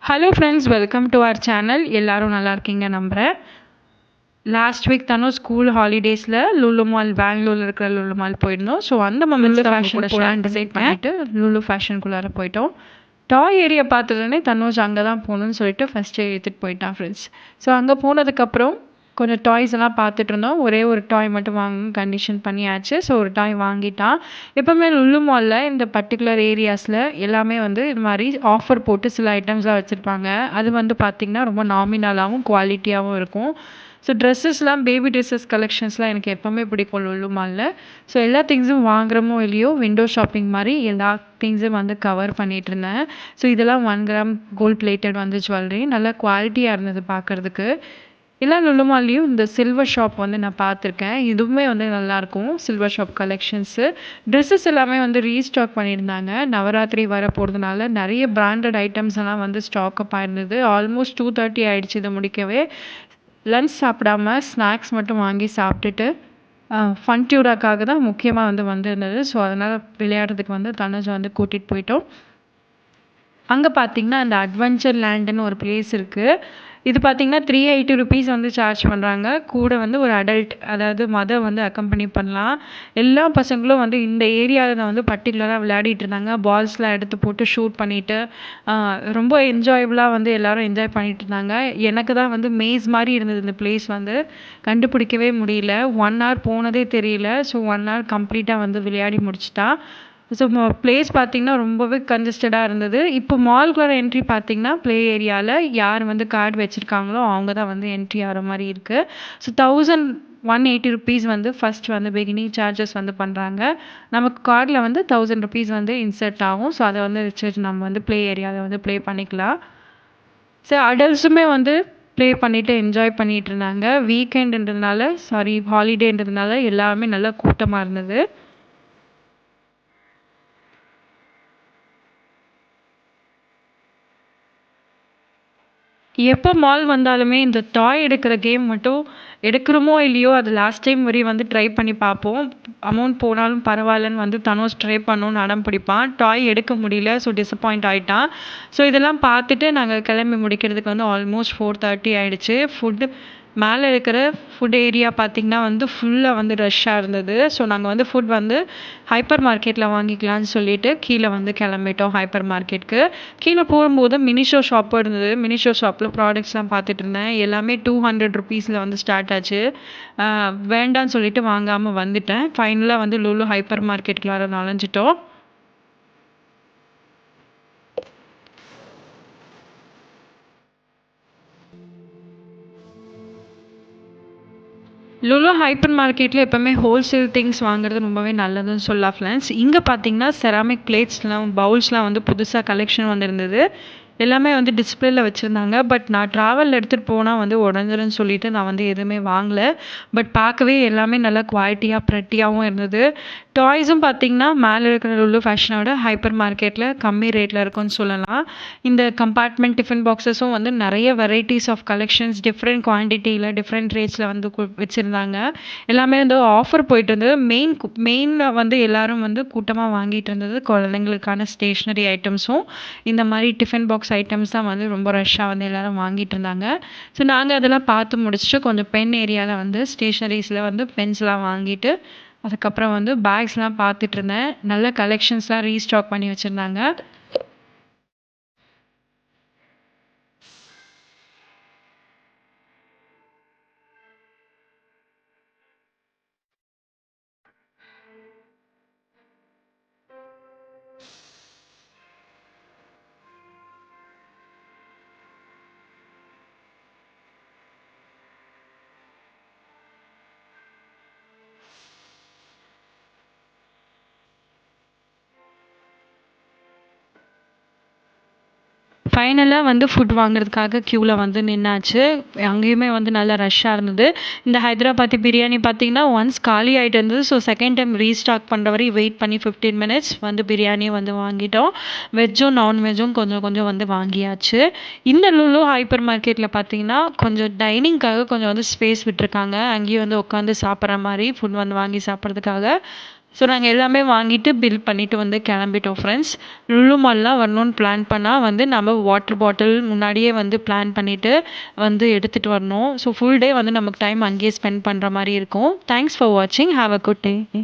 Hello friends, welcome to our channel. எல்லாரும் நல்லா இருக்கீங்க நம்புகிறேன். லாஸ்ட் வீக் தானோ ஸ்கூல் ஹாலிடேஸில் லுலு மால், பெங்களூரில் இருக்கிற லுலு மால் போயிருந்தோம். ஸோ அந்த மொமெண்ட்ஸ் ஃபேஷன் கூட போகலான்னு டிசைட் பண்ணிவிட்டு லுலு ஃபேஷனுக்குள்ளார போயிட்டோம். டாய் ஏரியா பார்த்ததுனே தனுஷ் அங்கே தான் போகணுன்னு சொல்லிட்டு ஃபஸ்ட்டு எடுத்துகிட்டு போயிட்டான் ஃப்ரெண்ட்ஸ். ஸோ அங்கே போனதுக்கப்புறம் கொஞ்சம் டாய்ஸ் எல்லாம் பார்த்துட்டு இருந்தோம். ஒரே ஒரு டாய் மட்டும் வாங்க கண்டிஷன் பண்ணியாச்சு. ஸோ ஒரு டாய் வாங்கிட்டான். எப்போவுமே லுலு மாலில் இந்த பர்டிகுலர் ஏரியாஸில் எல்லாமே வந்து இது மாதிரி ஆஃபர் போட்டு சில ஐட்டம்ஸ்லாம் வச்சுருப்பாங்க. அது வந்து பார்த்திங்கன்னா ரொம்ப நாமினலாகவும் குவாலிட்டியாகவும் இருக்கும். ஸோ ட்ரெஸ்ஸஸ்லாம், பேபி ட்ரெஸ்ஸஸ் கலெக்ஷன்ஸ்லாம் எனக்கு எப்போவுமே பிடிக்கும் லுலு மாலில். ஸோ எல்லா திங்ஸும் வாங்குறமோ இல்லையோ விண்டோ ஷாப்பிங் மாதிரி எல்லா திங்ஸும் வந்து கவர் பண்ணிகிட்டு இருந்தேன். ஸோ இதெல்லாம் 1 கிராம் கோல்ட் பிளேட்டட் வந்து ஜுவல்லரி, நல்லா குவாலிட்டியாக இருந்தது பார்க்குறதுக்கு. எல்லா லுலு மால்லையும் இந்த சில்வர் ஷாப் வந்து நான் பார்த்துருக்கேன். இதுவுமே வந்து நல்லாயிருக்கும் சில்வர் ஷாப் கலெக்ஷன்ஸு. ட்ரெஸ்ஸஸ் எல்லாமே வந்து ரீஸ்டாக் பண்ணியிருந்தாங்க. நவராத்திரி வர போகிறதுனால நிறைய பிராண்டட் ஐட்டம்ஸ் எல்லாம் வந்து ஸ்டாக்கப் ஆயிருந்தது. ஆல்மோஸ்ட் 2:30 ஆயிடுச்சு இதை முடிக்கவே. லன்ச் சாப்பிடாம ஸ்நாக்ஸ் மட்டும் வாங்கி சாப்பிட்டுட்டு ஃபன்ட்யூராக்காக தான் முக்கியமாக வந்து வந்திருந்தது. ஸோ அதனால் விளையாடுறதுக்கு வந்து தனுஜை வந்து கூட்டிகிட்டு போயிட்டோம். அங்கே பார்த்தீங்கன்னா அந்த அட்வென்ச்சர் லேண்டுன்னு ஒரு பிளேஸ் இருக்குது. இது பார்த்தீங்கன்னா 380 ருபீஸ் வந்து சார்ஜ் பண்ணுறாங்க. கூட வந்து ஒரு அடல்ட், அதாவது மதர் வந்து அக்கம்பெனி பண்ணலாம். எல்லா பசங்களும் வந்து இந்த ஏரியாவில் வந்து பர்டிகுலராக விளையாடிட்டு இருந்தாங்க. பால்ஸ்லாம் எடுத்து போட்டு ஷூட் பண்ணிவிட்டு ரொம்ப என்ஜாயபுளாக வந்து எல்லோரும் என்ஜாய் பண்ணிட்டு இருந்தாங்க. எனக்கு தான் வந்து மேஸ் மாதிரி இருந்தது இந்த பிளேஸ், வந்து கண்டுபிடிக்கவே முடியல. 1 hour போனதே தெரியல. ஸோ 1 hour கம்ப்ளீட்டாக வந்து விளையாடி முடிச்சிட்டா. ஸோ பிளேஸ் பார்த்தீங்கன்னா ரொம்பவே கன்ஜஸ்டடாக இருந்தது. இப்போ மால்குள்ளே என்ட்ரி பார்த்தீங்கன்னா ப்ளே ஏரியாவில் யார் வந்து கார்டு வச்சுருக்காங்களோ அவங்க தான் வந்து என்ட்ரி ஆகிற மாதிரி இருக்குது. ஸோ 1180 ருபீஸ் வந்து ஃபஸ்ட் வந்து பிகினிங் சார்ஜஸ் வந்து பண்ணுறாங்க. நமக்கு கார்டில் வந்து 1000 ருபீஸ் வந்து இன்சர்ட் ஆகும். ஸோ அதை வந்து வச்சு நம்ம வந்து ப்ளே ஏரியாவில் வந்து ப்ளே பண்ணிக்கலாம். ஸோ அடல்ட்ஸுமே வந்து ப்ளே பண்ணிவிட்டு என்ஜாய் பண்ணிகிட்டு இருந்தாங்க. வீக்கெண்டுன்றதுனால, ஹாலிடேன்றதுனால எல்லாருமே நல்லா கூட்டமாக இருந்தது. எப்போ மால் வந்தாலுமே இந்த டாய் எடுக்கிற கேம் மட்டும் எடுக்கிறோமோ இல்லையோ அது லாஸ்ட் டைம் வரையும் வந்து ட்ரை பண்ணி பார்ப்போம். அமௌண்ட் போனாலும் பரவாயில்லன்னு வந்து தனுஷ் ட்ரை பண்ணணும்னு அடம் பிடிப்பான். டாய் எடுக்க முடியல. ஸோ டிசப்பாயிண்ட் ஆகிட்டான். ஸோ இதெல்லாம் பார்த்துட்டு நாங்கள் கிளம்பி முடிக்கிறதுக்கு வந்து ஆல்மோஸ்ட் 4:30 ஆகிடுச்சு. மேலே இருக்கிற ஃபுட் ஏரியா பார்த்திங்கன்னா வந்து ஃபுல்லாக வந்து ரஷ்ஷாக இருந்தது. ஸோ நாங்கள் வந்து ஃபுட் வந்து ஹைப்பர் மார்க்கெட்டில் வாங்கிக்கலான்னு சொல்லிட்டு கீழே வந்து கிளம்பிட்டோம் ஹைப்பர் மார்க்கெட்டுக்கு. கீழே போகும்போது மினிஷோ ஷாப்பும் இருந்தது. மினிஷோ ஷாப்பில் ப்ராடக்ட்ஸ்லாம் பார்த்துட்டு இருந்தேன். எல்லாமே 200 ருபீஸில் வந்து ஸ்டார்ட் ஆச்சு. வேண்டான்னு சொல்லிட்டு வாங்காமல் வந்துட்டேன். ஃபைனலாக வந்து லுலு ஹைப்பர் மார்க்கெட்டுக்குள்ளார நுழைஞ்சிட்டோம். லுலு ஹைப்பர் மார்க்கெட்டில் எப்போவுமே ஹோல்சேல் திங்ஸ் வாங்குறது ரொம்பவே நல்லதுன்னு சொல்லலாம் ஃப்ரெண்ட்ஸ். இங்கே பார்த்தீங்கன்னா செராமிக் பிளேட்ஸ்லாம், பவுல்ஸ்லாம் வந்து புதுசாக கலெக்ஷன் வந்திருந்தது. எல்லாமே வந்து டிஸ்பிளேயில் வச்சுருந்தாங்க. பட் நான் ட்ராவலில் எடுத்துகிட்டு போனால் வந்து உடஞ்சிருன்னு சொல்லிட்டு நான் வந்து எதுவுமே வாங்கலை. பட் பார்க்கவே எல்லாமே நல்லா குவாலிட்டியாக ப்ரெட்டியாகவும் இருந்தது. டாய்ஸும் பார்த்திங்கன்னா மேலே இருக்கிற லுலு ஃபேஷனோட ஹைப்பர் மார்க்கெட்டில் கம்மி ரேட்டில் இருக்குன்னு சொல்லலாம். இந்த கம்பார்ட்மெண்ட் டிஃபன் பாக்ஸஸும் வந்து நிறைய வெரைட்டிஸ் ஆஃப் கலெக்ஷன்ஸ் டிஃப்ரெண்ட் குவான்டிட்டியில் டிஃப்ரெண்ட் ரேட்ஸில் வந்து வச்சுருந்தாங்க. எல்லாமே வந்து ஆஃபர் போயிட்டு இருந்தது. மெயினில் வந்து எல்லோரும் வந்து கூட்டமாக வாங்கிட்டு இருந்தது குழந்தைங்களுக்கான ஸ்டேஷ்னரி ஐட்டம்ஸும் இந்த மாதிரி டிஃபன் பாக்ஸ் ஐட்டம்ஸ் தான் வந்து ரொம்ப ரஷ்ஷாக வந்து எல்லோரும் வாங்கிட்டு இருந்தாங்க. ஸோ நாங்கள் அதெல்லாம் பார்த்து முடிச்சுட்டு கொஞ்சம் பென் ஏரியாவில் வந்து ஸ்டேஷ்னரிஸில் வந்து பென்ஸ்லாம் வாங்கிட்டு அதுக்கப்புறம் வந்து பேக்ஸ்லாம் பார்த்துட்டு இருந்தேன். நல்ல கலெக்ஷன்ஸ்லாம் ரீஸ்டாக் பண்ணி வச்சுருந்தாங்க. ஃபைனலாக வந்து ஃபுட் வாங்குறதுக்காக க்யூவில் வந்து நின்னாச்சு. அங்கேயுமே வந்து நல்லா ரஷ்ஷாக இருந்தது. இந்த ஹைதராபாத்தி பிரியாணி பார்த்திங்கன்னா ஒன்ஸ் காலி ஆகிட்டு இருந்தது. ஸோ செகண்ட் டைம் ரீஸ்டாக் பண்ணுற வரையும் வெயிட் பண்ணி 15 மினிட்ஸ் வந்து பிரியாணியும் வந்து வாங்கிட்டோம். வெஜ்ஜும் நான்வெஜ்ஜும் கொஞ்சம் கொஞ்சம் வந்து வாங்கியாச்சு. இந்த லுலு ஹைப்பர் மார்க்கெட்டில் பார்த்திங்கன்னா கொஞ்சம் டைனிங்காக கொஞ்சம் வந்து ஸ்பேஸ் விட்டுருக்காங்க. அங்கேயும் வந்து உட்காந்து சாப்பிட்ற மாதிரி ஃபுட் வந்து வாங்கி சாப்பிட்றதுக்காக. ஸோ நாங்கள் எல்லாமே வாங்கிட்டு பில் பண்ணிவிட்டு வந்து கிளம்பிட்டோம் ஃப்ரெண்ட்ஸ். லுலு மால்லாம் வரணும்னு பிளான் பண்ணால் வந்து நம்ம வாட்டர் பாட்டில் முன்னாடியே வந்து பிளான் பண்ணிவிட்டு வந்து எடுத்துகிட்டு வரணும். ஸோ ஃபுல் டே வந்து நமக்கு டைம் அங்கேயே ஸ்பெண்ட் பண்ணுற மாதிரி இருக்கும். தேங்க்ஸ் ஃபார் வாட்சிங். Have a good day.